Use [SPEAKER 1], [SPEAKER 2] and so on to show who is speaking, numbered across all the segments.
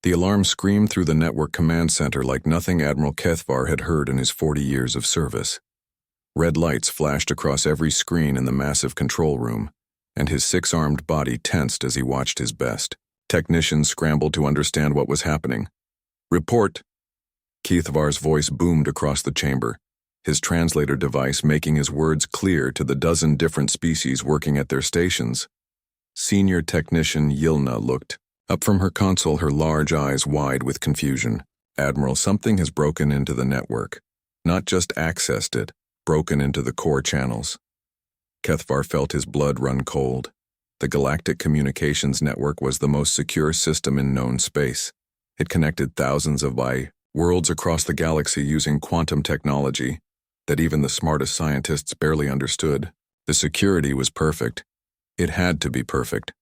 [SPEAKER 1] The alarm screamed through the network command center like nothing Admiral Kethvar had heard in his 40 years of service. Red lights flashed across every screen in the massive control room, and his six-armed body tensed as he watched his best. Technicians scrambled to understand what was happening. "Report!" Kethvar's voice boomed across the chamber, his translator device making his words clear to the dozen different species working at their stations. Senior Technician Yilna looked up from her console, her large eyes wide with confusion. "Admiral, something has broken into the network. Not just accessed it, broken into the core channels." Kethvar felt his blood run cold. The Galactic Communications Network was the most secure system in known space. It connected thousands of worlds across the galaxy using quantum technology that even the smartest scientists barely understood. The security was perfect. It had to be perfect.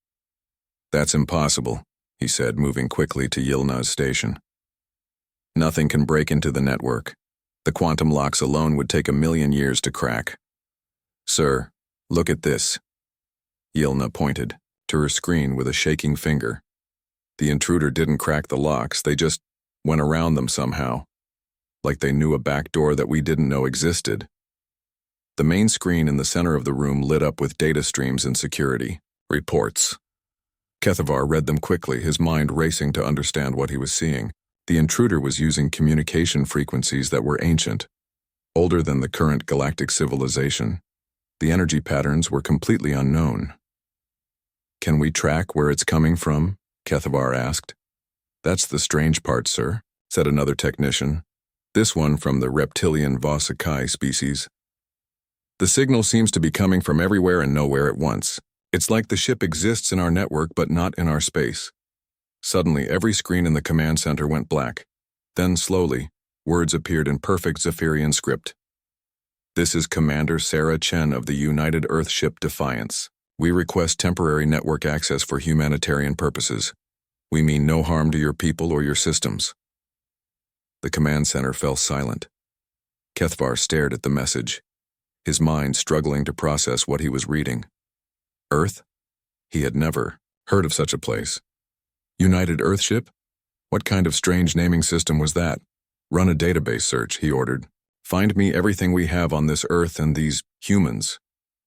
[SPEAKER 1] "That's impossible," he said, moving quickly to Yilna's station. "Nothing can break into the network. The quantum locks alone would take 1,000,000 years to crack." "Sir, look at this." Yilna pointed to her screen with a shaking finger. The intruder didn't crack the locks, they just went around them somehow, like they knew a back door that we didn't know existed. The main screen in the center of the room lit up with data streams and security reports. Kethvar read them quickly, his mind racing to understand what he was seeing. The intruder was using communication frequencies that were ancient, older than the current galactic civilization. The energy patterns were completely unknown. "Can we track where it's coming from?" Kethvar asked. "That's the strange part, sir," said another technician. "This one from the reptilian Vosakai species. The signal seems to be coming from everywhere and nowhere at once. It's like the ship exists in our network but not in our space." Suddenly, every screen in the command center went black. Then, slowly, words appeared in perfect Zephyrian script. "This is Commander Sarah Chen of the United Earth ship Defiance. We request temporary network access for humanitarian purposes. We mean no harm to your people or your systems." The command center fell silent. Kethvar stared at the message, his mind struggling to process what he was reading. Earth? He had never heard of such a place. United Earthship? What kind of strange naming system was that? "Run a database search," he ordered. "Find me everything we have on this Earth and these humans."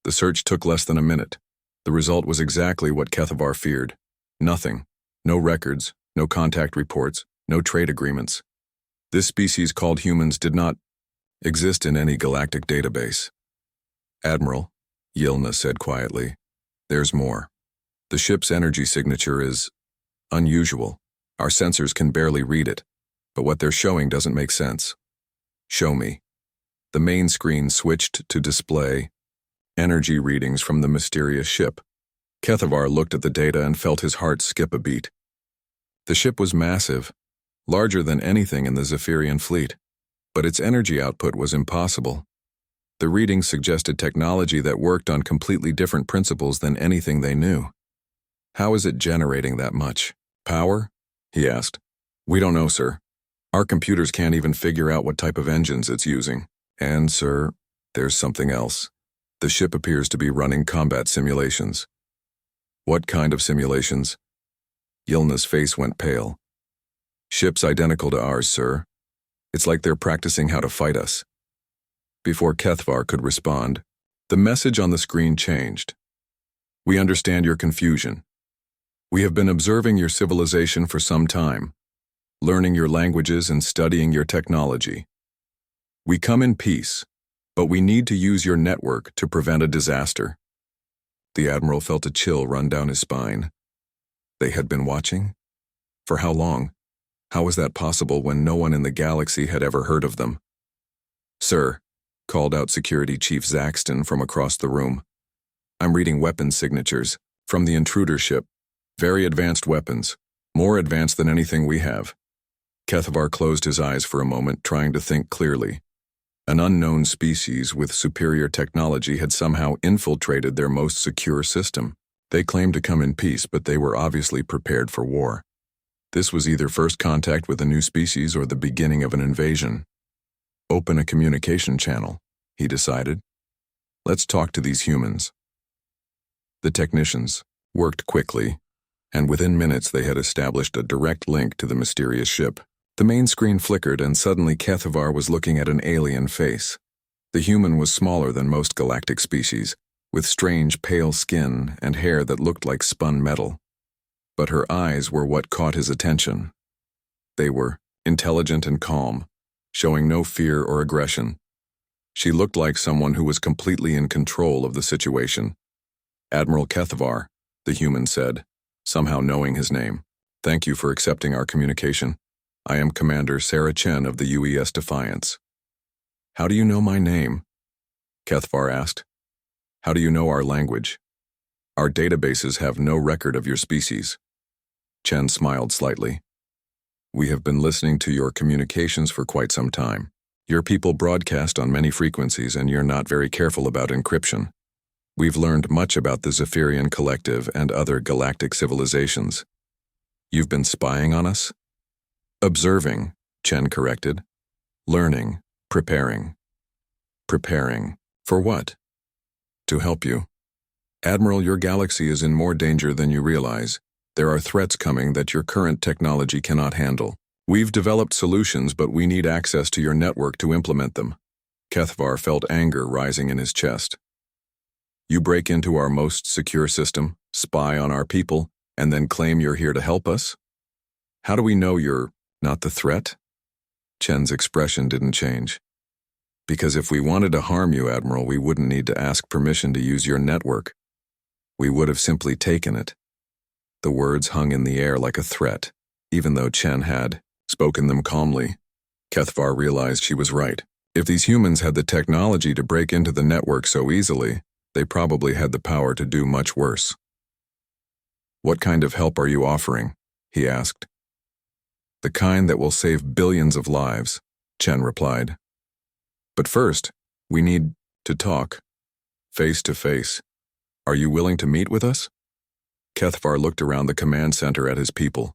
[SPEAKER 1] The search took less than a minute. The result was exactly what Kethvar feared. Nothing. No records, no contact reports, no trade agreements. This species called humans did not exist in any galactic database. "Admiral," Yilna said quietly, "there's more. The ship's energy signature is unusual. Our sensors can barely read it, but what they're showing doesn't make sense." "Show me." The main screen switched to display energy readings from the mysterious ship. Kethvar looked at the data and felt his heart skip a beat. The ship was massive, larger than anything in the Zephyrian fleet, but its energy output was impossible. The readings suggested technology that worked on completely different principles than anything they knew. "How is it generating that much power?" he asked. "We don't know, sir. Our computers can't even figure out what type of engines it's using. And, sir, there's something else. The ship appears to be running combat simulations." "What kind of simulations?" Yilna's face went pale. "Ships identical to ours, sir. It's like they're practicing how to fight us." Before Kethvar could respond, the message on the screen changed. "We understand your confusion. We have been observing your civilization for some time, learning your languages and studying your technology. We come in peace, but we need to use your network to prevent a disaster." The Admiral felt a chill run down his spine. They had been watching? For how long? How was that possible when no one in the galaxy had ever heard of them? "Sir," called out Security Chief Zaxton from across the room. "I'm reading weapons signatures from the intruder ship. Very advanced weapons, more advanced than anything we have." Kethvar closed his eyes for a moment, trying to think clearly. An unknown species with superior technology had somehow infiltrated their most secure system. They claimed to come in peace, but they were obviously prepared for war. This was either first contact with a new species or the beginning of an invasion. "Open a communication channel," he decided. "Let's talk to these humans." The technicians worked quickly, and within minutes they had established a direct link to the mysterious ship. The main screen flickered, and suddenly Kethavar was looking at an alien face. The human was smaller than most galactic species, with strange pale skin and hair that looked like spun metal. But her eyes were what caught his attention. They were intelligent and calm, showing no fear or aggression. She looked like someone who was completely in control of the situation. "Admiral Kethavar," the human said, somehow knowing his name. "Thank you for accepting our communication. I am Commander Sarah Chen of the UES Defiance." "How do you know my name?" Kethavar asked. "How do you know our language? Our databases have no record of your species." Chen smiled slightly. "We have been listening to your communications for quite some time. Your people broadcast on many frequencies, and you're not very careful about encryption. We've learned much about the Zephyrian Collective and other galactic civilizations. You've been spying on us?" "Observing," Chen corrected. "Learning, preparing." "Preparing. For what?" "To help you. Admiral, your galaxy is in more danger than you realize. There are threats coming that your current technology cannot handle. We've developed solutions, but we need access to your network to implement them." Kethavar felt anger rising in his chest. "You break into our most secure system, spy on our people, and then claim you're here to help us? How do we know you're not the threat?" Chen's expression didn't change. "Because if we wanted to harm you, Admiral, we wouldn't need to ask permission to use your network. We would have simply taken it." The words hung in the air like a threat, even though Chen had spoken them calmly. Kethavar realized she was right. If these humans had the technology to break into the network so easily, they probably had the power to do much worse. "What kind of help are you offering?" he asked. "The kind that will save billions of lives," Chen replied. "But first, we need to talk, face to face. Are you willing to meet with us?" Kethavar looked around the command center at his people.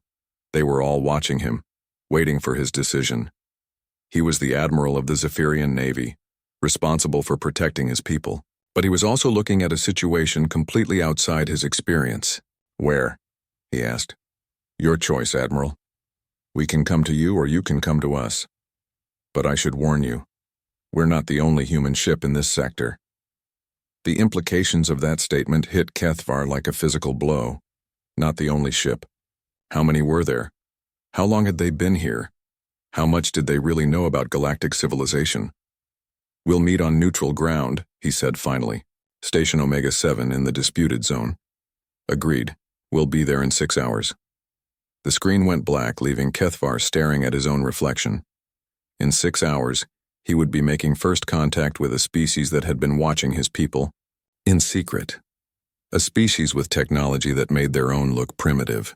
[SPEAKER 1] They were all watching him, waiting for his decision. He was the admiral of the Zephyrian Navy, responsible for protecting his people. But he was also looking at a situation completely outside his experience. "Where?" he asked. "Your choice, Admiral. We can come to you or you can come to us. But I should warn you, we're not the only human ship in this sector." The implications of that statement hit Kethavar like a physical blow. Not the only ship. How many were there? How long had they been here? How much did they really know about galactic civilization? "We'll meet on neutral ground," he said finally. "Station Omega-7 in the disputed zone." "Agreed. We'll be there in 6 hours." The screen went black, leaving Kethavar staring at his own reflection. In 6 hours, he would be making first contact with a species that had been watching his people in secret. A species with technology that made their own look primitive.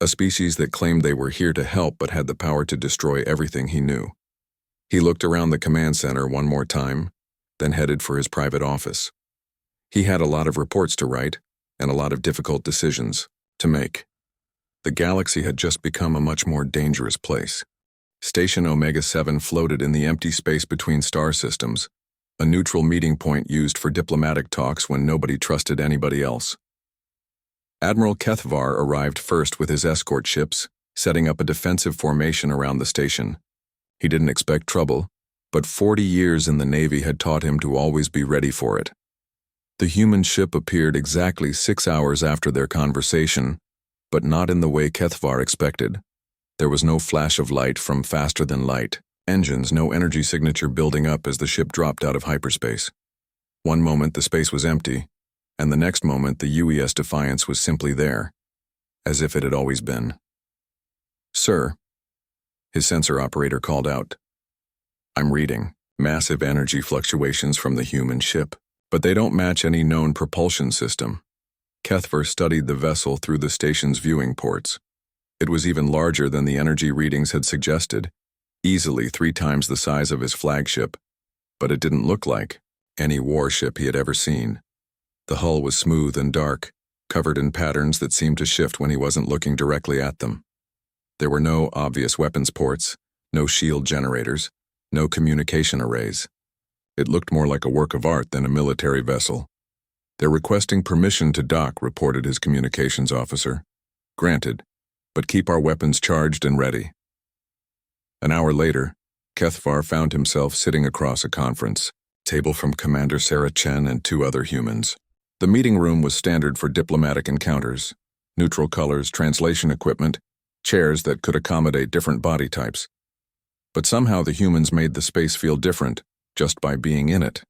[SPEAKER 1] A species that claimed they were here to help but had the power to destroy everything he knew. He looked around the command center one more time, then headed for his private office. He had a lot of reports to write and a lot of difficult decisions to make. The galaxy had just become a much more dangerous place. Station Omega-7 floated in the empty space between star systems, a neutral meeting point used for diplomatic talks when nobody trusted anybody else. Admiral Kethavar arrived first with his escort ships, setting up a defensive formation around the station. He didn't expect trouble, but 40 years in the Navy had taught him to always be ready for it. The human ship appeared exactly 6 hours after their conversation, but not in the way Kethavar expected. There was no flash of light from faster-than-light engines, no energy signature building up as the ship dropped out of hyperspace. One moment the space was empty, and the next moment the UES Defiance was simply there, as if it had always been. "Sir," his sensor operator called out. "I'm reading massive energy fluctuations from the human ship, but they don't match any known propulsion system." Kethavar studied the vessel through the station's viewing ports. It was even larger than the energy readings had suggested, easily 3 times the size of his flagship, but it didn't look like any warship he had ever seen. The hull was smooth and dark, covered in patterns that seemed to shift when he wasn't looking directly at them. There were no obvious weapons ports, no shield generators, no communication arrays. It looked more like a work of art than a military vessel. "They're requesting permission to dock," reported his communications officer. Granted, but keep our weapons charged and ready. An hour later, Kethvar found himself sitting across a conference table from Commander Sarah Chen and 2 other humans. The meeting room was standard for diplomatic encounters: neutral colors, translation equipment, chairs that could accommodate different body types. But somehow the humans made the space feel different just by being in it.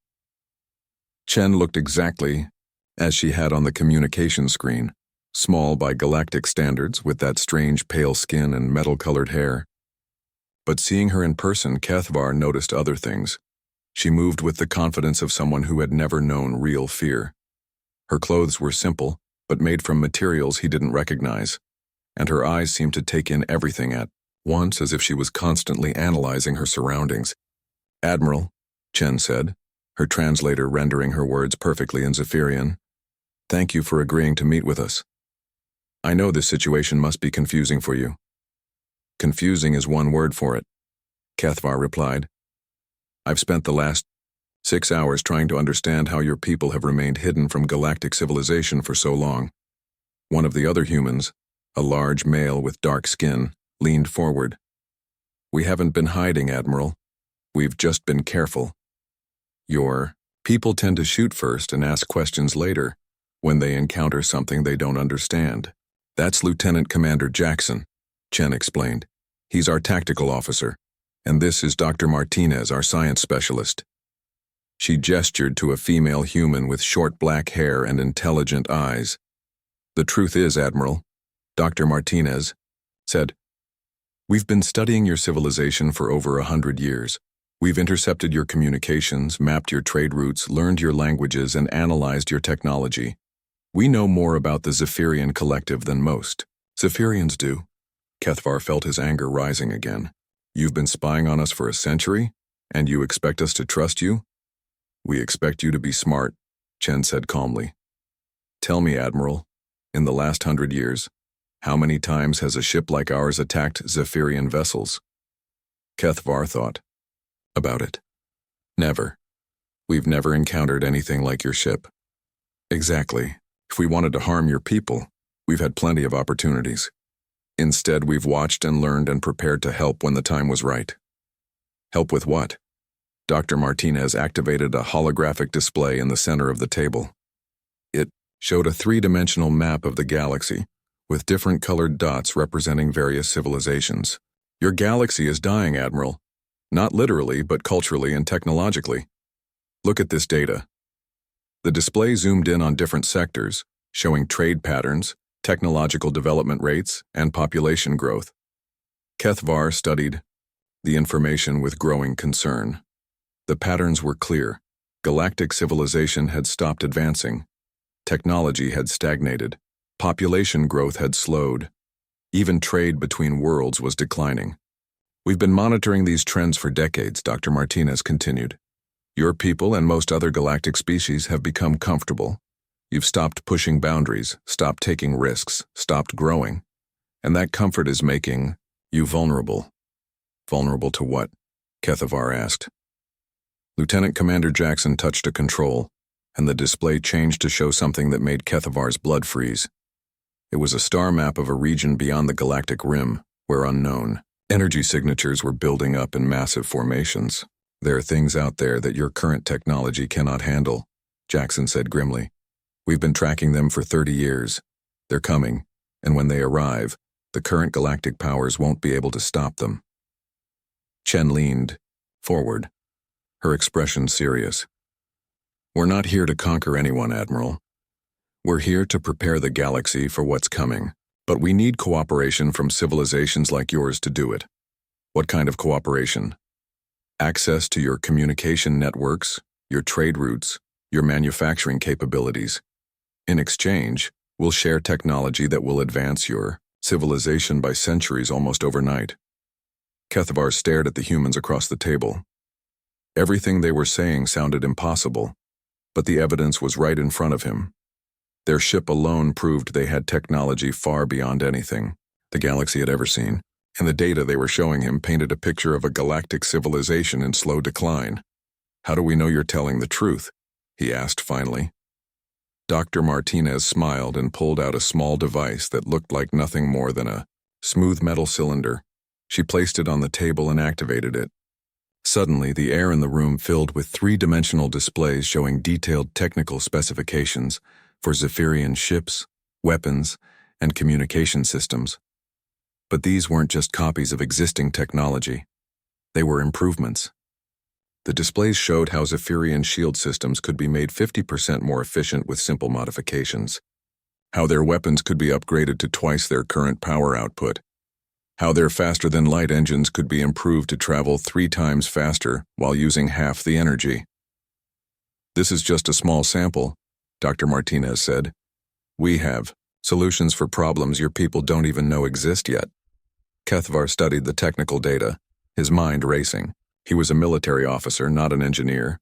[SPEAKER 1] Chen looked exactly as she had on the communication screen, small by galactic standards with that strange pale skin and metal-colored hair. But seeing her in person, Kethvar noticed other things. She moved with the confidence of someone who had never known real fear. Her clothes were simple, but made from materials he didn't recognize, and her eyes seemed to take in everything at once, as if she was constantly analyzing her surroundings. "Admiral," Chen said, her translator rendering her words perfectly in Zephyrian, "thank you for agreeing to meet with us. I know this situation must be confusing for you." "Confusing is one word for it," Kethvar replied. "I've spent the last 6 hours trying to understand how your people have remained hidden from galactic civilization for so long." One of the other humans, a large male with dark skin, leaned forward. "We haven't been hiding, Admiral. We've just been careful. Your people tend to shoot first and ask questions later when they encounter something they don't understand. That's Lieutenant Commander Jackson," Chen explained. "He's our tactical officer, and this is Dr. Martinez, our science specialist." She gestured to a female human with short black hair and intelligent eyes. "The truth is, Admiral," Dr. Martinez said, "we've been studying your civilization for over 100 years. We've intercepted your communications, mapped your trade routes, learned your languages, and analyzed your technology. We know more about the Zephyrian collective than most." "Zephyrians do." Kethvar felt his anger rising again. "You've been spying on us for a century, and you expect us to trust you?" "We expect you to be smart," Chen said calmly. "Tell me, Admiral, in the last 100 years, how many times has a ship like ours attacked Zephyrian vessels?" Kethvar thought about it. "Never. We've never encountered anything like your ship." "Exactly. If we wanted to harm your people, we've had plenty of opportunities. Instead, we've watched and learned and prepared to help when the time was right." "Help with what?" Dr. Martinez activated a holographic display in the center of the table. It showed a 3-dimensional map of the galaxy, with different colored dots representing various civilizations. "Your galaxy is dying, Admiral. Not literally, but culturally and technologically. Look at this data." The display zoomed in on different sectors, showing trade patterns, technological development rates, and population growth. Kethvar studied the information with growing concern. The patterns were clear. Galactic civilization had stopped advancing. Technology had stagnated. Population growth had slowed. Even trade between worlds was declining. "We've been monitoring these trends for decades," Dr. Martinez continued. "Your people and most other galactic species have become comfortable. You've stopped pushing boundaries, stopped taking risks, stopped growing. And that comfort is making you vulnerable." "Vulnerable to what?" Kethvar asked. Lieutenant Commander Jackson touched a control, and the display changed to show something that made Kethvar's blood freeze. It was a star map of a region beyond the galactic rim, where unknown energy signatures were building up in massive formations. "There are things out there that your current technology cannot handle," Jackson said grimly. "We've been tracking them for 30 years. They're coming, and when they arrive, the current galactic powers won't be able to stop them." Chen leaned forward, her expression serious. "We're not here to conquer anyone, Admiral. We're here to prepare the galaxy for what's coming, but we need cooperation from civilizations like yours to do it." "What kind of cooperation?" "Access to your communication networks, your trade routes, your manufacturing capabilities. In exchange, we'll share technology that will advance your civilization by centuries almost overnight." Kethvar stared at the humans across the table. Everything they were saying sounded impossible, but the evidence was right in front of him. Their ship alone proved they had technology far beyond anything the galaxy had ever seen, and the data they were showing him painted a picture of a galactic civilization in slow decline. "How do we know you're telling the truth?" he asked finally. Dr. Martinez smiled and pulled out a small device that looked like nothing more than a smooth metal cylinder. She placed it on the table and activated it. Suddenly, the air in the room filled with three-dimensional displays showing detailed technical specifications for Zephyrian ships, weapons, and communication systems. But these weren't just copies of existing technology. They were improvements. The displays showed how Zephyrian shield systems could be made 50% more efficient with simple modifications, how their weapons could be upgraded to twice their current power output, how their faster-than-light engines could be improved to travel 3 times faster while using half the energy. "This is just a small sample," Dr. Martinez said. "We have solutions for problems your people don't even know exist yet." Kethvar studied the technical data, his mind racing. He was a military officer, not an engineer,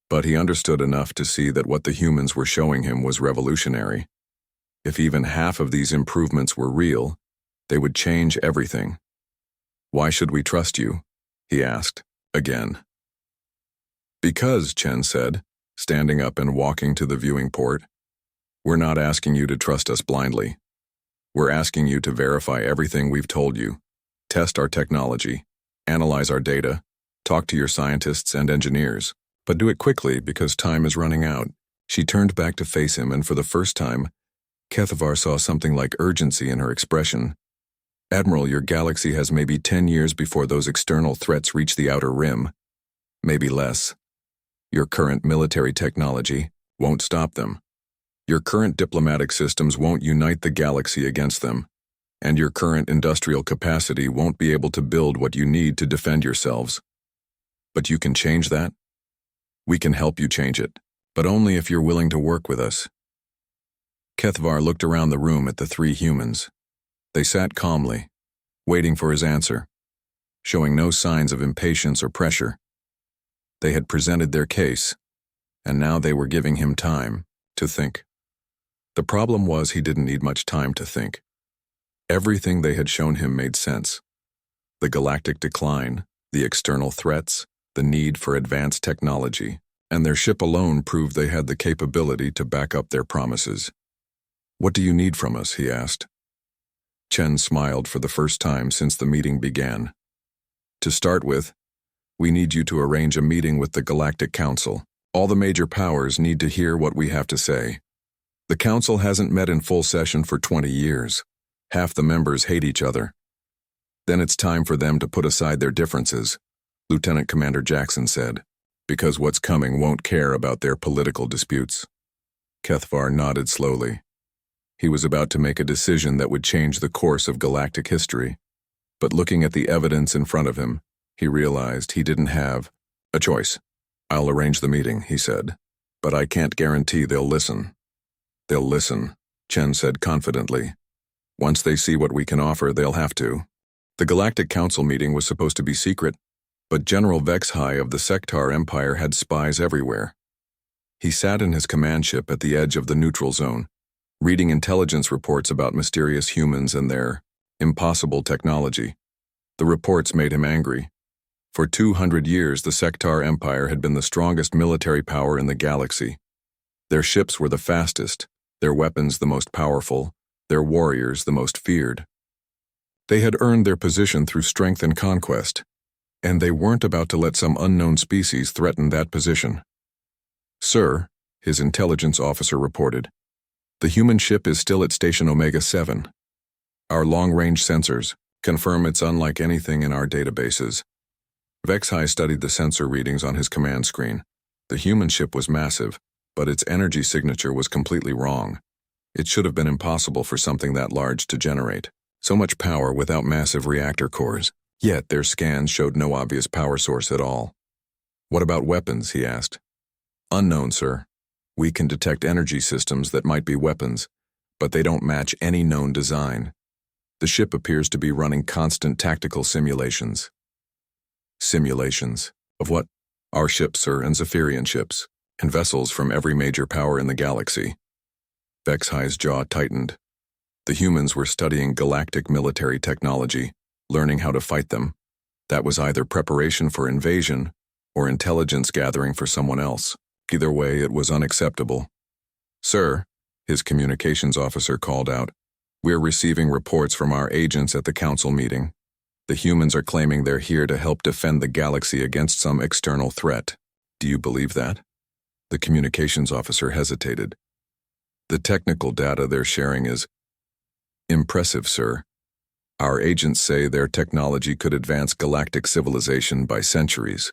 [SPEAKER 1] but he understood enough to see that what the humans were showing him was revolutionary. If even half of these improvements were real, they would change everything. "Why should we trust you?" he asked, again. "Because," Chen said, standing up and walking to the viewing port, "we're not asking you to trust us blindly. We're asking you to verify everything we've told you, test our technology, analyze our data, talk to your scientists and engineers, but do it quickly because time is running out." She turned back to face him, and for the first time, Kethvar saw something like urgency in her expression. "Admiral, your galaxy has maybe 10 years before those external threats reach the outer rim. Maybe less. Your current military technology won't stop them. Your current diplomatic systems won't unite the galaxy against them. And your current industrial capacity won't be able to build what you need to defend yourselves. But you can change that. We can help you change it, but only if you're willing to work with us." Kethvar looked around the room at the 3 humans. They sat calmly, waiting for his answer, showing no signs of impatience or pressure. They had presented their case, and now they were giving him time to think. The problem was he didn't need much time to think. Everything they had shown him made sense. The galactic decline, the external threats, the need for advanced technology, and their ship alone proved they had the capability to back up their promises. "What do you need from us?" he asked. Chen smiled for the first time since the meeting began. "To start with, we need you to arrange a meeting with the Galactic Council. All the major powers need to hear what we have to say. The Council hasn't met in full session for 20 years. Half the members hate each other. Then it's time for them to put aside their differences," Lieutenant Commander Jackson said, "because what's coming won't care about their political disputes." Kethvar nodded slowly. He was about to make a decision that would change the course of galactic history, but looking at the evidence in front of him, he realized he didn't have a choice. "I'll arrange the meeting," he said, "but I can't guarantee they'll listen." "They'll listen," Chen said confidently. "Once they see what we can offer, they'll have to." The Galactic Council meeting was supposed to be secret, but General Vexhai of the Sectar Empire had spies everywhere. He sat in his command ship at the edge of the neutral zone, reading intelligence reports about mysterious humans and their impossible technology. The reports made him angry. For 200 years, the Sectar Empire had been the strongest military power in the galaxy. Their ships were the fastest, their weapons the most powerful, their warriors the most feared. They had earned their position through strength and conquest, and they weren't about to let some unknown species threaten that position. "Sir," his intelligence officer reported, "the human ship is still at Station Omega-7. Our long-range sensors confirm it's unlike anything in our databases." Vexhai studied the sensor readings on his command screen. The human ship was massive, but its energy signature was completely wrong. It should have been impossible for something that large to generate so much power without massive reactor cores. Yet their scans showed no obvious power source at all. "What about weapons?" he asked. "Unknown, sir. We can detect energy systems that might be weapons, but they don't match any known design. The ship appears to be running constant tactical simulations." "Simulations? Of what?" "Our ships, sir, and Zephyrian ships, and vessels from every major power in the galaxy." Vexhai's jaw tightened. The humans were studying galactic military technology, learning how to fight them. That was either preparation for invasion or intelligence gathering for someone else. Either way, it was unacceptable. "Sir," His communications officer called out. "We're receiving reports from our agents at the council meeting. The humans are claiming they're here to help defend the galaxy against some external threat. Do you believe that?" The communications officer hesitated. "The technical data they're sharing is impressive, sir. Our agents say their technology could advance galactic civilization by centuries."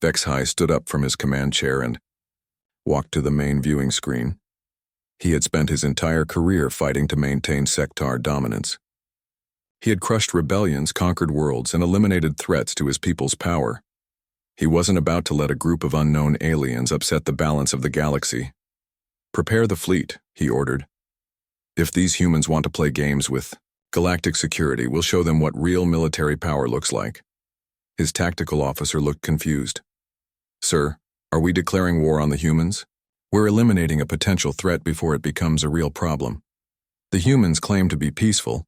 [SPEAKER 1] Vexhai stood up from his command chair and walked to the main viewing screen. He had spent his entire career fighting to maintain sector dominance. He had crushed rebellions, conquered worlds, and eliminated threats to his people's power. He wasn't about to let a group of unknown aliens upset the balance of the galaxy. "Prepare the fleet," he ordered. "If these humans want to play games with galactic security, we'll show them what real military power looks like." His tactical officer looked confused. "Sir, are we declaring war on the humans? We're eliminating a potential threat before it becomes a real problem. The humans claim to be peaceful,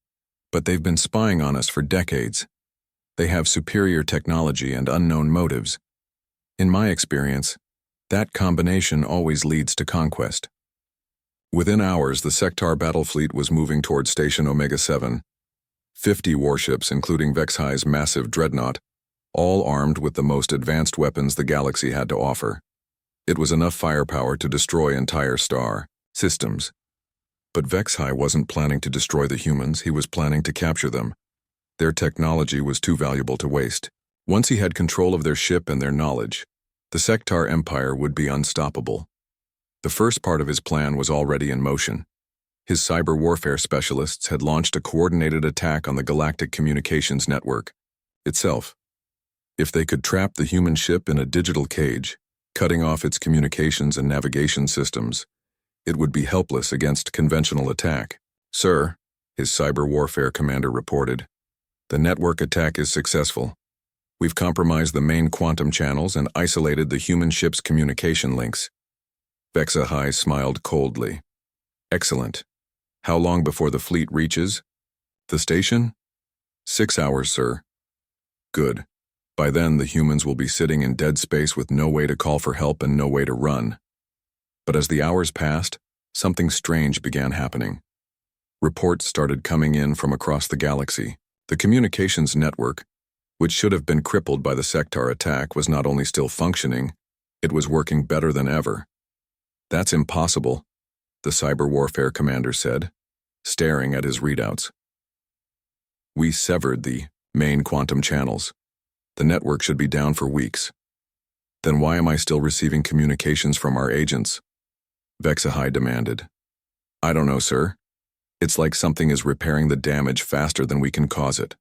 [SPEAKER 1] but they've been spying on us for decades. They have superior technology and unknown motives. In my experience, that combination always leads to conquest." Within hours, the Sector battle fleet was moving toward Station Omega-7. 50 warships, including Vexhai's massive dreadnought, all armed with the most advanced weapons the galaxy had to offer. It was enough firepower to destroy entire star systems. But Vexhai wasn't planning to destroy the humans, he was planning to capture them. Their technology was too valuable to waste. Once he had control of their ship and their knowledge, the Sector Empire would be unstoppable. The first part of his plan was already in motion. His cyber warfare specialists had launched a coordinated attack on the Galactic Communications Network itself. If they could trap the human ship in a digital cage, cutting off its communications and navigation systems, it would be helpless against conventional attack. "Sir," his cyber warfare commander reported, "the network attack is successful. We've compromised the main quantum channels and isolated the human ship's communication links." Vexahai smiled coldly. "Excellent. How long before the fleet reaches the station?" 6 hours, sir." "Good. By then, the humans will be sitting in dead space with no way to call for help and no way to run." But as the hours passed, something strange began happening. Reports started coming in from across the galaxy. The communications network, which should have been crippled by the Sector attack, was not only still functioning, it was working better than ever. "That's impossible," the cyber warfare commander said, staring at his readouts. "We severed the main quantum channels. The network should be down for weeks." "Then why am I still receiving communications from our agents?" Vexahai demanded. "I don't know, sir. It's like something is repairing the damage faster than we can cause it."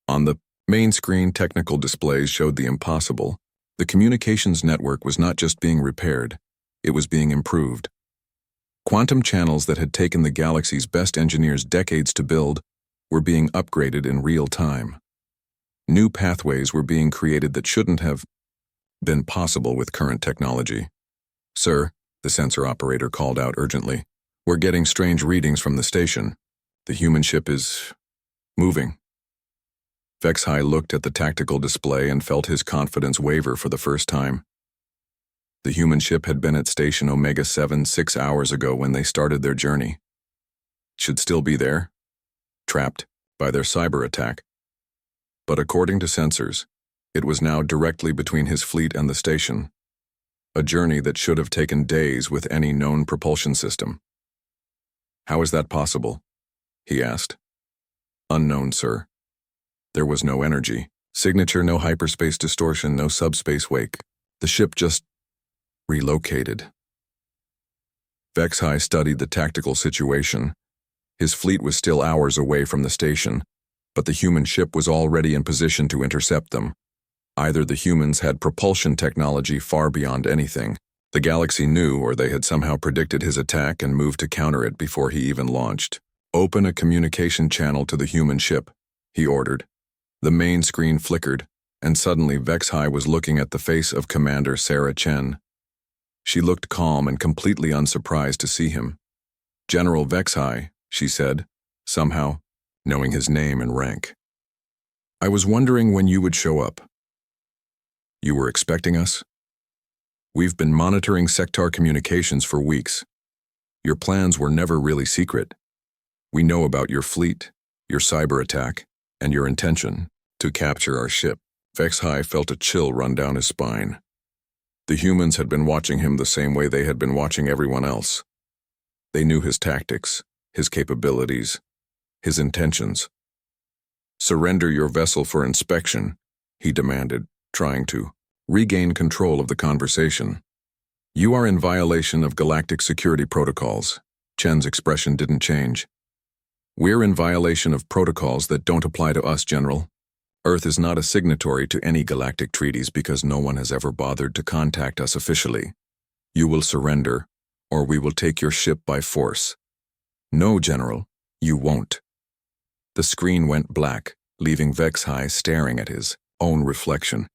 [SPEAKER 1] On the main screen, technical displays showed the impossible. The communications network was not just being repaired, it was being improved. Quantum channels that had taken the galaxy's best engineers decades to build were being upgraded in real time. New pathways were being created that shouldn't have been possible with current technology. "Sir," the sensor operator called out urgently, "we're getting strange readings from the station. The human ship is moving." Vexhai looked at the tactical display and felt his confidence waver for the first time. The human ship had been at Station Omega-7 6 hours ago when they started their journey. Should still be there, trapped by their cyber attack. But according to sensors, it was now directly between his fleet and the station, a journey that should have taken days with any known propulsion system. "How is that possible?" he asked. "Unknown, sir. There was no energy signature, no hyperspace distortion, no subspace wake. The ship just relocated." Vexhai studied the tactical situation. His fleet was still hours away from the station, but the human ship was already in position to intercept them. Either the humans had propulsion technology far beyond anything the galaxy knew, or they had somehow predicted his attack and moved to counter it before he even launched. "Open a communication channel to the human ship," he ordered. The main screen flickered, and suddenly Vexhai was looking at the face of Commander Sarah Chen. She looked calm and completely unsurprised to see him. "General Vexhai," she said, somehow knowing his name and rank. "I was wondering when you would show up." "You were expecting us?" "We've been monitoring Sector communications for weeks. Your plans were never really secret. We know about your fleet, your cyber attack, and your intention to capture our ship. Vex-High felt a chill run down his spine. The humans had been watching him the same way they had been watching everyone else. They knew his tactics, his capabilities, his intentions. "Surrender your vessel for inspection," he demanded, trying to regain control of the conversation. "You are in violation of galactic security protocols." Chen's expression didn't change. "We're in violation of protocols that don't apply to us, General. Earth is not a signatory to any galactic treaties because no one has ever bothered to contact us officially. You will surrender, or we will take your ship by force." "No, General, you won't." The screen went black, leaving Vex-High staring at his own reflection.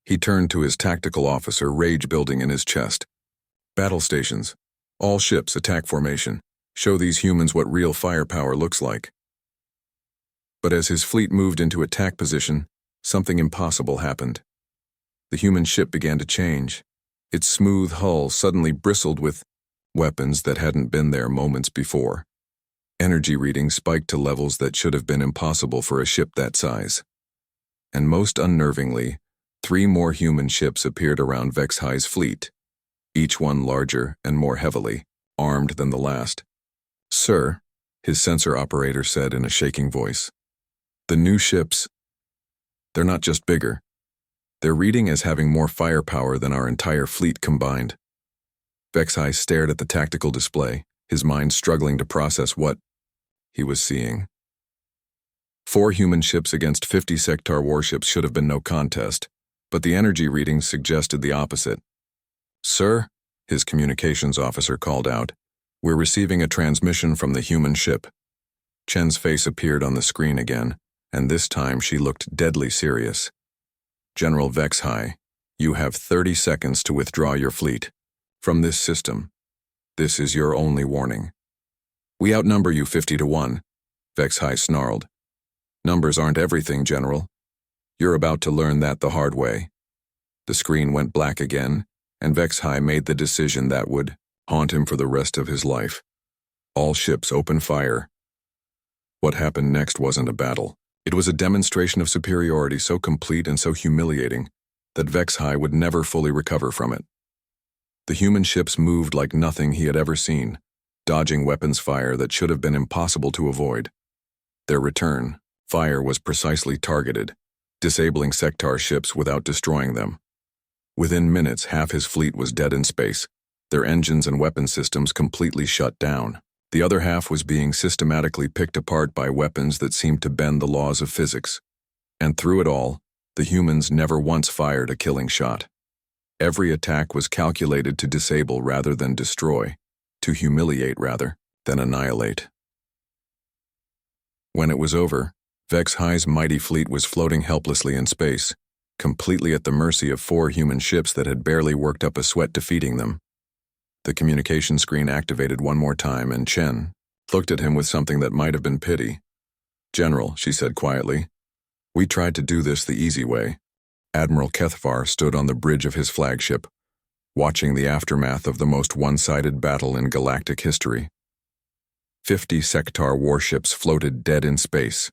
[SPEAKER 1] He turned to his tactical officer, rage building in his chest. "Battle stations. All ships, attack formation. Show these humans what real firepower looks like." But as his fleet moved into attack position, something impossible happened. The human ship began to change. Its smooth hull suddenly bristled with weapons that hadn't been there moments before. Energy readings spiked to levels that should have been impossible for a ship that size. And most unnervingly, 3 more human ships appeared around Vex-High's fleet, each one larger and more heavily armed than the last. "Sir," his sensor operator said in a shaking voice, "the new ships, they're not just bigger. They're reading as having more firepower than our entire fleet combined." Vex-High stared at the tactical display, his mind struggling to process what he was seeing. 4 human ships against 50 sectar warships should have been no contest, but the energy readings suggested the opposite. "Sir," his communications officer called out, "we're receiving a transmission from the human ship." Chen's face appeared on the screen again, and this time she looked deadly serious. "General Vex-High, you have 30 seconds to withdraw your fleet from this system. This is your only warning." "We outnumber you 50-1, Vex-High snarled. "Numbers aren't everything, General. You're about to learn that the hard way." The screen went black again, and Vex-High made the decision that would haunt him for the rest of his life. All ships open fire. What happened next wasn't a battle. It was a demonstration of superiority so complete and so humiliating that Vex-High would never fully recover from it. The human ships moved like nothing he had ever seen, dodging weapons fire that should have been impossible to avoid. Their return fire was precisely targeted, disabling sectar ships without destroying them. Within minutes, half his fleet was dead in space, their engines and weapon systems completely shut down. The other half was being systematically picked apart by weapons that seemed to bend the laws of physics. And through it all, the humans never once fired a killing shot. Every attack was calculated to disable rather than destroy, to humiliate rather than annihilate. When it was over, Vex-High's mighty fleet was floating helplessly in space, completely at the mercy of 4 human ships that had barely worked up a sweat defeating them. The communication screen activated one more time, and Chen looked at him with something that might have been pity. "General," she said quietly, "we tried to do this the easy way." Admiral Kethvar stood on the bridge of his flagship, watching the aftermath of the most one-sided battle in galactic history. 50 sectar warships floated dead in space,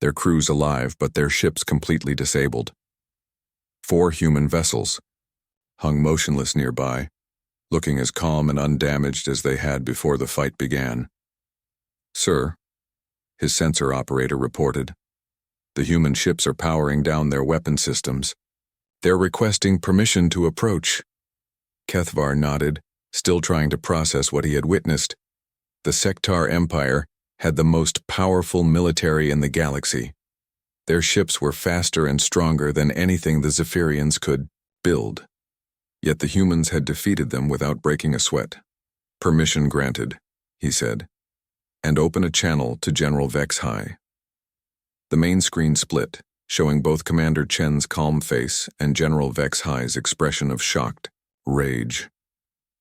[SPEAKER 1] their crews alive but their ships completely disabled. 4 human vessels hung motionless nearby, looking as calm and undamaged as they had before the fight began. "Sir," his sensor operator reported, "the human ships are powering down their weapon systems. They're requesting permission to approach." Kethvar nodded, still trying to process what he had witnessed. The Sectar Empire had the most powerful military in the galaxy. Their ships were faster and stronger than anything the Zephyrians could build. Yet the humans had defeated them without breaking a sweat. "Permission granted," he said, "and open a channel to General Vex-High." The main screen split, showing both Commander Chen's calm face and General Vex-High's expression of shocked rage.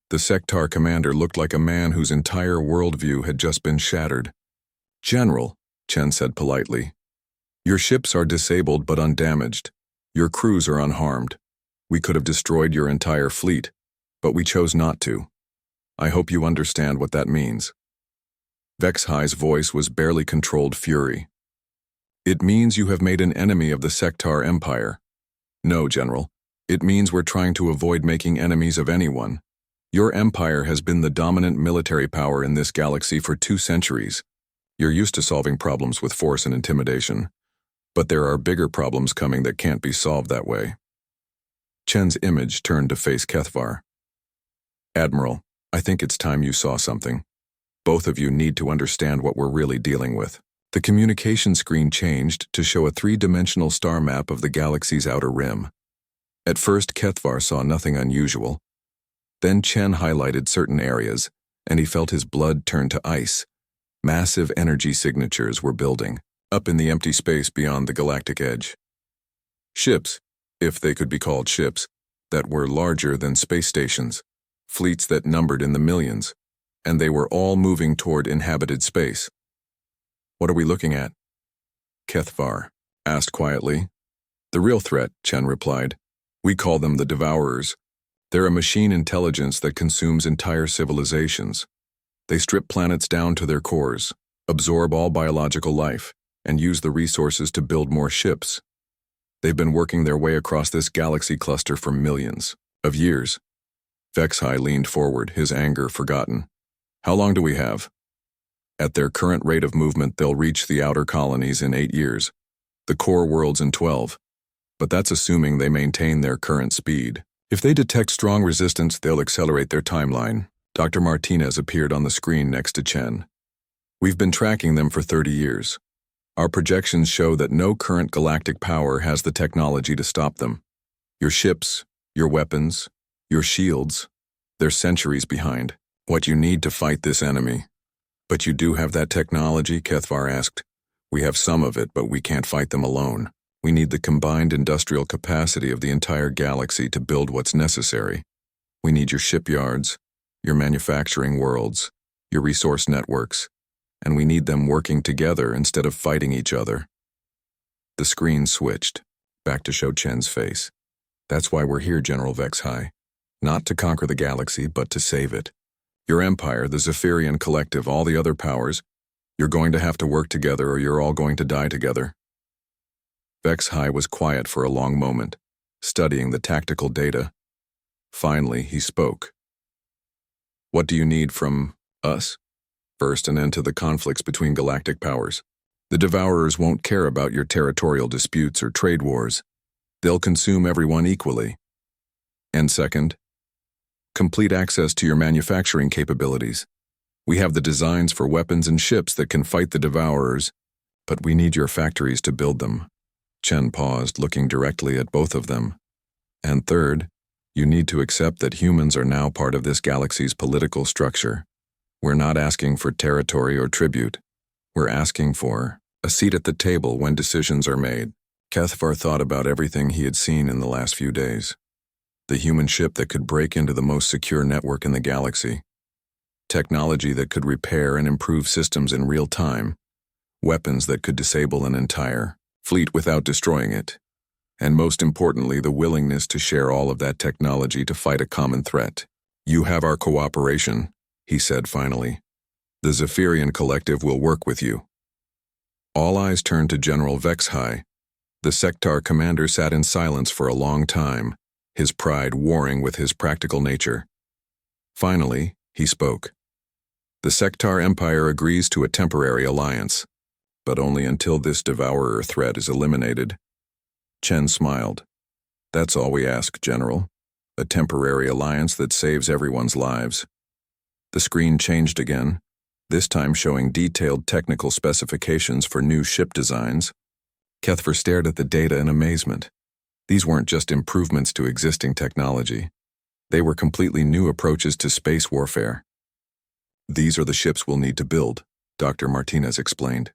[SPEAKER 1] The Sectar commander looked like a man whose entire worldview had just been shattered. "General," Chen said politely, "your ships are disabled but undamaged. Your crews are unharmed. We could have destroyed your entire fleet, but we chose not to." I hope you understand what that means. Vexhi's voice was barely controlled fury. It means you have made an enemy of the Sectar Empire. No, General. It means we're trying to avoid making enemies of anyone. Your empire has been the dominant military power in this galaxy for 2 centuries. You're used to solving problems with force and intimidation. But there are bigger problems coming that can't be solved that way. Chen's image turned to face Kethvar. Admiral, I think it's time you saw something. Both of you need to understand what we're really dealing with. The communication screen changed to show a 3-dimensional star map of the galaxy's outer rim. At first, Kethvar saw nothing unusual. Then Chen highlighted certain areas, and he felt his blood turn to ice. Massive energy signatures were building, up in the empty space beyond the galactic edge. Ships, if they could be called ships, that were larger than space stations, fleets that numbered in the millions, and they were all moving toward inhabited space. What are we looking at? Kethvar asked quietly. The real threat, Chen replied. We call them the Devourers. They're a machine intelligence that consumes entire civilizations. They strip planets down to their cores, absorb all biological life, and use the resources to build more ships. They've been working their way across this galaxy cluster for millions of years. Vexhi leaned forward, his anger forgotten. How long do we have? At their current rate of movement, they'll reach the outer colonies in 8 years, the core worlds in 12. But that's assuming they maintain their current speed. If they detect strong resistance, they'll accelerate their timeline. Dr. Martinez appeared on the screen next to Chen. We've been tracking them for 30 years. Our projections show that no current galactic power has the technology to stop them. Your ships, your weapons, your shields, they're centuries behind. What you need to fight this enemy. But you do have that technology, Kethvar asked. We have some of it, but we can't fight them alone. We need the combined industrial capacity of the entire galaxy to build what's necessary. We need your shipyards, your manufacturing worlds, your resource networks, and we need them working together instead of fighting each other. The screen switched, back to show Chen's face. That's why we're here, General Vexhi. Not to conquer the galaxy, but to save it. Your empire, the Zephyrian Collective, all the other powers, you're going to have to work together or you're all going to die together. Vexhi was quiet for a long moment, studying the tactical data. Finally, he spoke. What do you need from us? First, an end to the conflicts between galactic powers. The Devourers won't care about your territorial disputes or trade wars. They'll consume everyone equally. And second, complete access to your manufacturing capabilities. We have the designs for weapons and ships that can fight the Devourers, but we need your factories to build them. Chen paused, looking directly at both of them. And third, you need to accept that humans are now part of this galaxy's political structure. We're not asking for territory or tribute. We're asking for a seat at the table when decisions are made. Kethvar thought about everything he had seen in the last few days. The human ship that could break into the most secure network in the galaxy. Technology that could repair and improve systems in real time. Weapons that could disable an entire fleet without destroying it. And most importantly, the willingness to share all of that technology to fight a common threat. You have our cooperation, he said finally. The Zephyrian Collective will work with you. All eyes turned to General Vexhi. The Sectar commander sat in silence for a long time, his pride warring with his practical nature. Finally, he spoke. The Sectar Empire agrees to a temporary alliance, but only until this Devourer threat is eliminated. Chen smiled. That's all we ask, General. A temporary alliance that saves everyone's lives. The screen changed again, this time showing detailed technical specifications for new ship designs. Kethvar stared at the data in amazement. These weren't just improvements to existing technology. They were completely new approaches to space warfare. These are the ships we'll need to build, Dr. Martinez explained.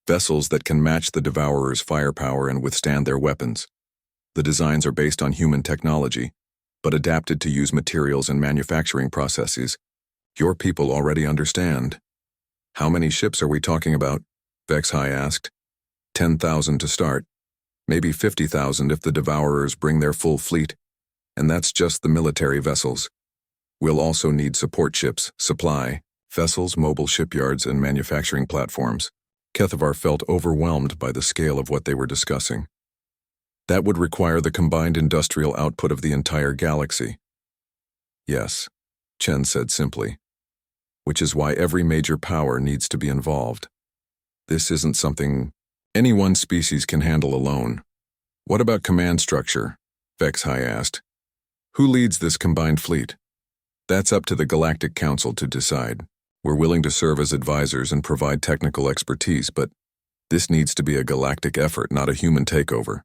[SPEAKER 1] Vessels that can match the Devourer's firepower and withstand their weapons. The designs are based on human technology, but adapted to use materials and manufacturing processes your people already understand. How many ships are we talking about? Vexhi asked. 10,000 to start. Maybe 50,000 if the Devourers bring their full fleet, and that's just the military vessels. We'll also need support ships, supply, vessels, mobile shipyards, and manufacturing platforms. Kethavar felt overwhelmed by the scale of what they were discussing. That would require the combined industrial output of the entire galaxy. Yes, Chen said simply. Which is why every major power needs to be involved. This isn't something any one species can handle alone. What about command structure? Vexhai asked. Who leads this combined fleet? That's up to the Galactic Council to decide. We're willing to serve as advisors and provide technical expertise, but this needs to be a galactic effort, not a human takeover.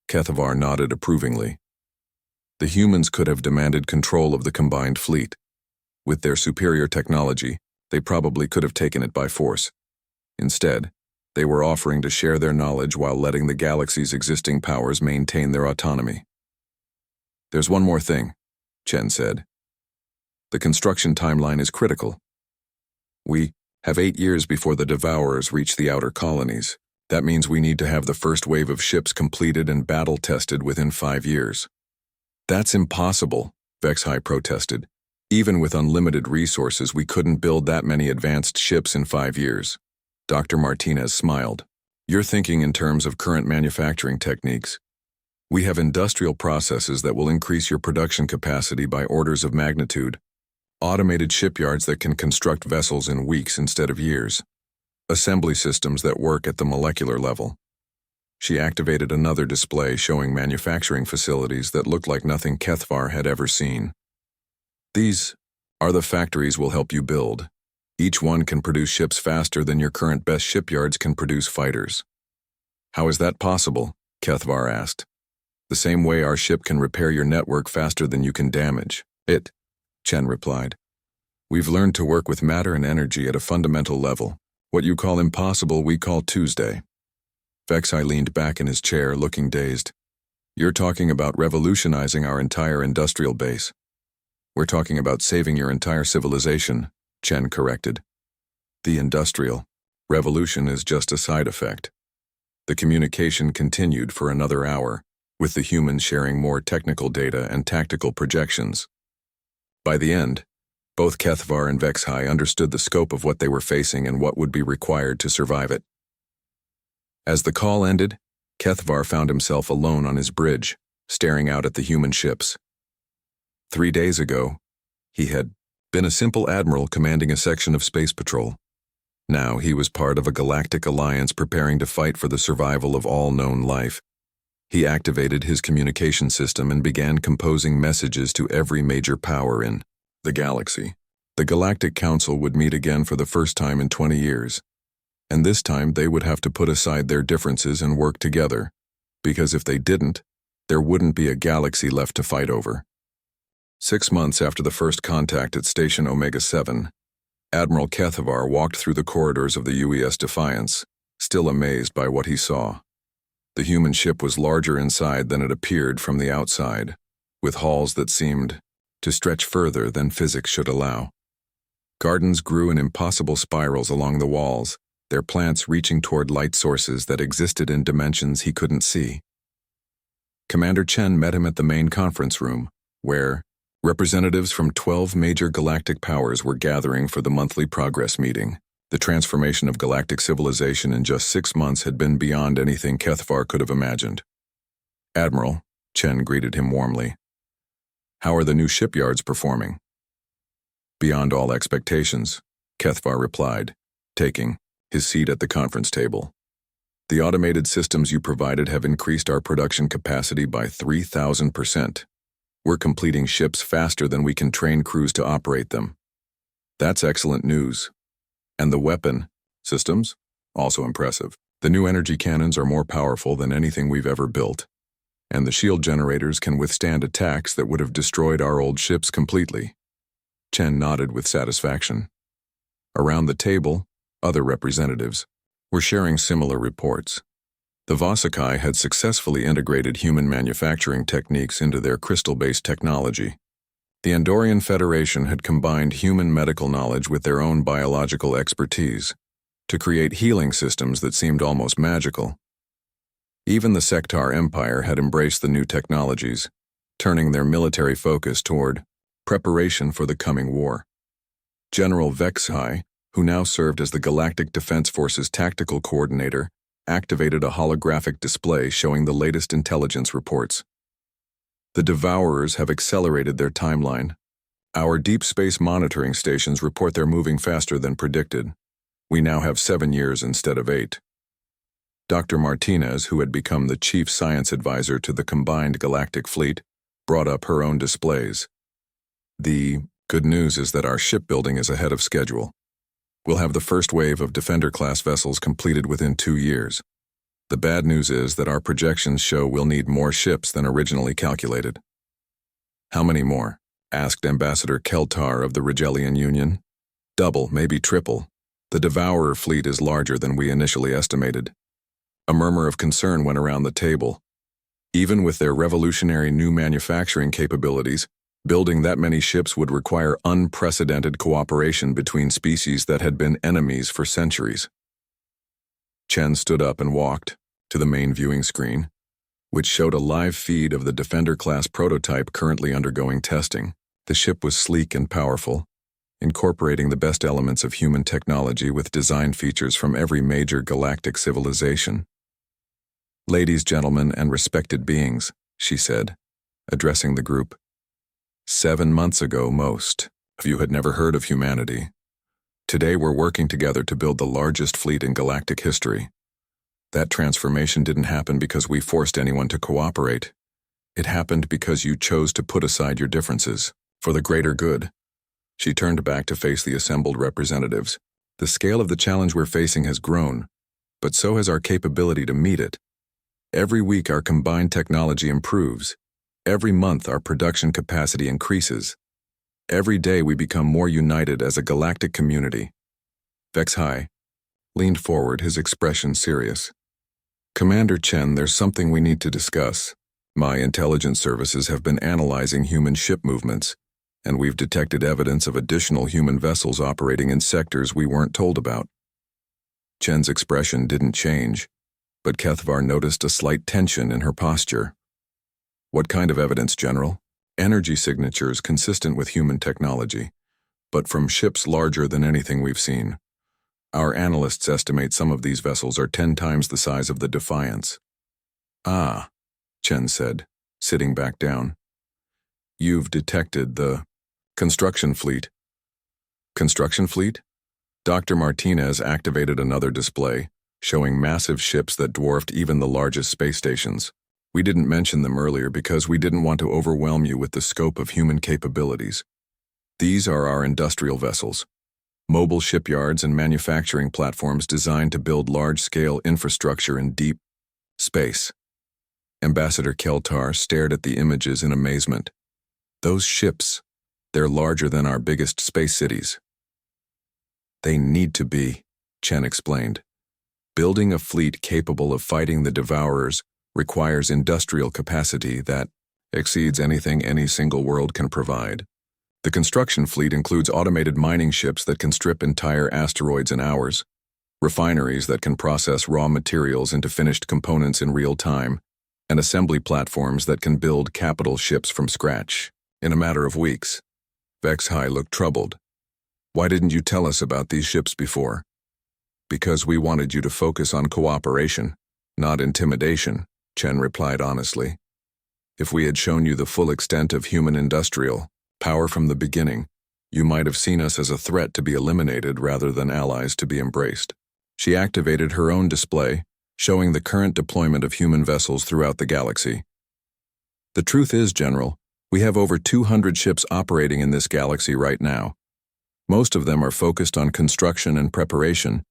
[SPEAKER 1] Kethavar nodded approvingly. The humans could have demanded control of the combined fleet. With their superior technology, they probably could have taken it by force. Instead, they were offering to share their knowledge while letting the galaxy's existing powers maintain their autonomy. There's one more thing, Chen said. The construction timeline is critical. We have 8 years before the Devourers reach the outer colonies. That means we need to have the first wave of ships completed and battle-tested within 5 years. That's impossible, Vexhai protested. Even with unlimited resources, we couldn't build that many advanced ships in 5 years. Dr. Martinez smiled. You're thinking in terms of current manufacturing techniques. We have industrial processes that will increase your production capacity by orders of magnitude. Automated shipyards that can construct vessels in weeks instead of years. Assembly systems that work at the molecular level. She activated another display showing manufacturing facilities that looked like nothing Kethavar had ever seen. These are the factories we'll help you build. Each one can produce ships faster than your current best shipyards can produce fighters. How is that possible? Kethavar asked. The same way our ship can repair your network faster than you can damage it, Chen replied. We've learned to work with matter and energy at a fundamental level. What you call impossible, we call Tuesday. Vexhai leaned back in his chair, looking dazed. You're talking about revolutionizing our entire industrial base. We're talking about saving your entire civilization, Chen corrected. The industrial revolution is just a side effect. The communication continued for another hour, with the humans sharing more technical data and tactical projections. By the end, both Kethavar and Vexhai understood the scope of what they were facing and what would be required to survive it. As the call ended, Kethavar found himself alone on his bridge, staring out at the human ships. 3 days ago, he had been a simple admiral commanding a section of space patrol. Now he was part of a galactic alliance preparing to fight for the survival of all known life. He activated his communication system and began composing messages to every major power in the galaxy. The Galactic Council would meet again for the first time in 20 years. And this time they would have to put aside their differences and work together, because if they didn't, there wouldn't be a galaxy left to fight over. 6 months after the first contact at Station Omega-7, Admiral Kethavar walked through the corridors of the UES Defiance, still amazed by what he saw. The human ship was larger inside than it appeared from the outside, with halls that seemed to stretch further than physics should allow. Gardens grew in impossible spirals along the walls, their plants reaching toward light sources that existed in dimensions he couldn't see. Commander Chen met him at the main conference room, where representatives from 12 major galactic powers were gathering for the monthly progress meeting. The transformation of galactic civilization in just 6 months had been beyond anything Kethavar could have imagined. Admiral, Chen greeted him warmly. How are the new shipyards performing? Beyond all expectations, Kethavar replied, taking his seat at the conference table. The automated systems you provided have increased our production capacity by 3,000%. We're completing ships faster than we can train crews to operate them. That's excellent news. And the weapon systems? Also impressive. The new energy cannons are more powerful than anything we've ever built. And the shield generators can withstand attacks that would have destroyed our old ships completely. Chen nodded with satisfaction. Around the table, other representatives were sharing similar reports. The Vasikai had successfully integrated human manufacturing techniques into their crystal-based technology. The Andorian Federation had combined human medical knowledge with their own biological expertise to create healing systems that seemed almost magical. Even the Sectar Empire had embraced the new technologies, turning their military focus toward Preparation for the coming war. General Vexhai, who now served as the Galactic Defense Force's tactical coordinator, activated a holographic display showing the latest intelligence reports. The Devourers have accelerated their timeline. Our deep space monitoring stations report they're moving faster than predicted. We now have 7 years instead of 8. Dr. Martinez, who had become the chief science advisor to the combined galactic fleet, brought up her own displays. The good news is that our shipbuilding is ahead of schedule. We'll have the first wave of Defender-class vessels completed within 2 years. The bad news is that our projections show we'll need more ships than originally calculated. How many more? Asked Ambassador Keltar of the Rigelian Union. Double, maybe triple. The Devourer fleet is larger than we initially estimated. A murmur of concern went around the table. Even with their revolutionary new manufacturing capabilities, building that many ships would require unprecedented cooperation between species that had been enemies for centuries. Chen stood up and walked to the main viewing screen, which showed a live feed of the Defender-class prototype currently undergoing testing. The ship was sleek and powerful, incorporating the best elements of human technology with design features from every major galactic civilization. "Ladies, gentlemen, and respected beings," she said, addressing the group. 7 months ago, most of you had never heard of humanity. Today we're working together to build the largest fleet in galactic history. That transformation didn't happen because we forced anyone to cooperate. It happened because you chose to put aside your differences, for the greater good. She turned back to face the assembled representatives. The scale of the challenge we're facing has grown, but so has our capability to meet it. Every week our combined technology improves. Every month our production capacity increases. Every day we become more united as a galactic community. Vexhai leaned forward, his expression serious. "Commander Chen, there's something we need to discuss. My intelligence services have been analyzing human ship movements, and we've detected evidence of additional human vessels operating in sectors we weren't told about." Chen's expression didn't change, but Kethvar noticed a slight tension in her posture. "What kind of evidence, General?" "Energy signatures consistent with human technology, but from ships larger than anything we've seen. Our analysts estimate some of these vessels are 10 times the size of the Defiance." "Ah," Chen said, sitting back down. "You've detected the construction fleet." "Construction fleet?" Dr. Martinez activated another display, showing massive ships that dwarfed even the largest space stations. "We didn't mention them earlier because we didn't want to overwhelm you with the scope of human capabilities. These are our industrial vessels, mobile shipyards and manufacturing platforms designed to build large-scale infrastructure in deep space." Ambassador Keltar stared at the images in amazement. "Those ships, they're larger than our biggest space cities." "They need to be," Chen explained. "Building a fleet capable of fighting the Devourers requires industrial capacity that exceeds anything any single world can provide. The construction fleet includes automated mining ships that can strip entire asteroids in hours, refineries that can process raw materials into finished components in real time, and assembly platforms that can build capital ships from scratch in a matter of weeks." Vexhai looked troubled. "Why didn't you tell us about these ships before?" "Because we wanted you to focus on cooperation, not intimidation," Chen replied honestly. "If we had shown you the full extent of human industrial power from the beginning, you might have seen us as a threat to be eliminated rather than allies to be embraced." She activated her own display, showing the current deployment of human vessels throughout the galaxy. "The truth is, General, we have over 200 ships operating in this galaxy right now. Most of them are focused on construction and preparation,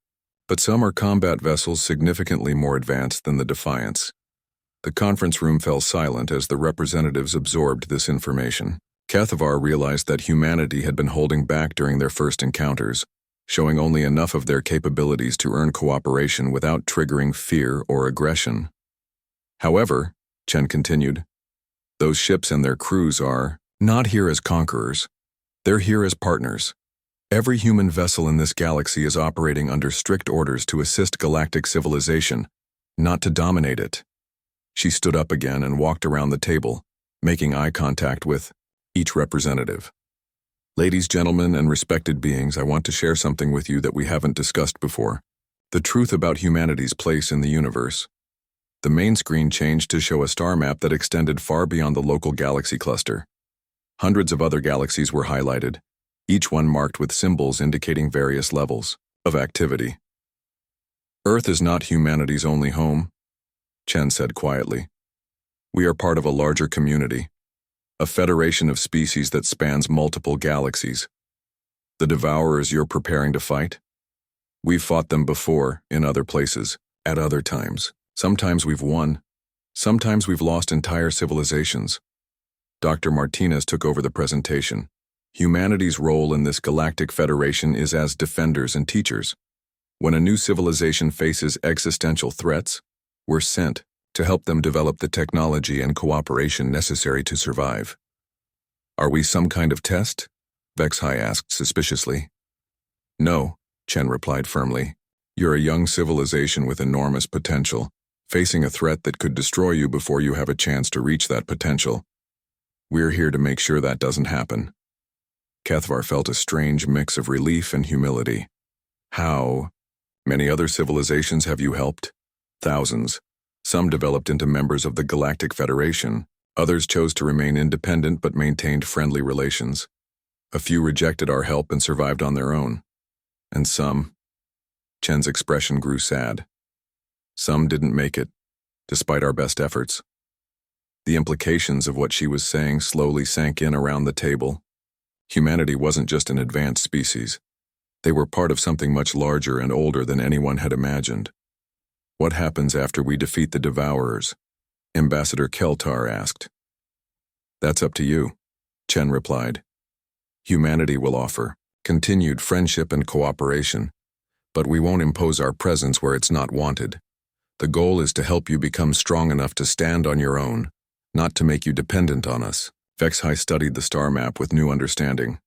[SPEAKER 1] but some are combat vessels significantly more advanced than the Defiance." The conference room fell silent as the representatives absorbed this information. Kethvar realized that humanity had been holding back during their first encounters, showing only enough of their capabilities to earn cooperation without triggering fear or aggression. "However," Chen continued, "those ships and their crews are not here as conquerors. They're here as partners. Every human vessel in this galaxy is operating under strict orders to assist galactic civilization, not to dominate it." She stood up again and walked around the table, making eye contact with each representative. Ladies, gentlemen, and respected beings, I want to share something with you that we haven't discussed before. The truth about humanity's place in the universe. The main screen changed to show a star map that extended far beyond the local galaxy cluster. Hundreds of other galaxies were highlighted, each one marked with symbols indicating various levels of activity. Earth is not humanity's only home, Chen said quietly. We are part of a larger community, a federation of species that spans multiple galaxies. The Devourers you're preparing to fight? We've fought them before, in other places, at other times. Sometimes we've won. Sometimes we've lost entire civilizations. Dr. Martinez took over the presentation. Humanity's role in this galactic federation is as defenders and teachers. When a new civilization faces existential threats, we're sent to help them develop the technology and cooperation necessary to survive. Are we some kind of test? Vexhai asked suspiciously. No, Chen replied firmly. You're a young civilization with enormous potential, facing a threat that could destroy you before you have a chance to reach that potential. We're here to make sure that doesn't happen. Kethvar felt a strange mix of relief and humility. How many other civilizations have you helped? Thousands. Some developed into members of the Galactic Federation. Others chose to remain independent but maintained friendly relations. A few rejected our help and survived on their own. And some... Chen's expression grew sad. Some didn't make it, despite our best efforts. The implications of what she was saying slowly sank in around the table. Humanity wasn't just an advanced species. They were part of something much larger and older than anyone had imagined. What happens after we defeat the Devourers? Ambassador Keltar asked. That's up to you, Chen replied. Humanity will offer continued friendship and cooperation, but we won't impose our presence where it's not wanted. The goal is to help you become strong enough to stand on your own, not to make you dependent on us. Vexhai studied the star map with new understanding.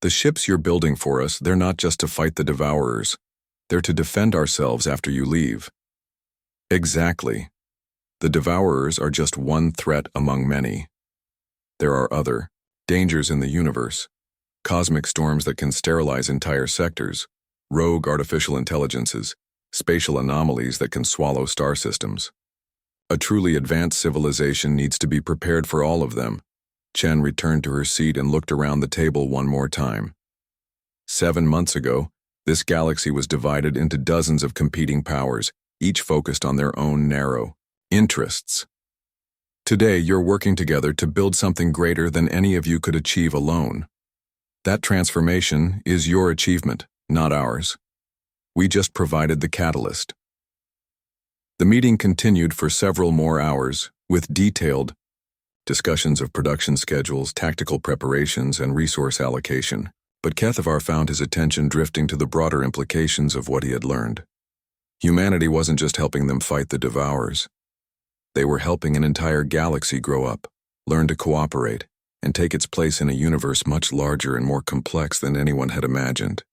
[SPEAKER 1] The ships you're building for us, they're not just to fight the Devourers. They're to defend ourselves after you leave. Exactly. The Devourers are just one threat among many. There are other dangers in the universe. Cosmic storms that can sterilize entire sectors, rogue artificial intelligences, spatial anomalies that can swallow star systems. A truly advanced civilization needs to be prepared for all of them. Chen returned to her seat and looked around the table one more time. 7 months ago, this galaxy was divided into dozens of competing powers, each focused on their own narrow interests. Today, you're working together to build something greater than any of you could achieve alone. That transformation is your achievement, not ours. We just provided the catalyst. The meeting continued for several more hours, with detailed discussions of production schedules, tactical preparations, and resource allocation. But Kethvar found his attention drifting to the broader implications of what he had learned. Humanity wasn't just helping them fight the Devourers. They were helping an entire galaxy grow up, learn to cooperate, and take its place in a universe much larger and more complex than anyone had imagined.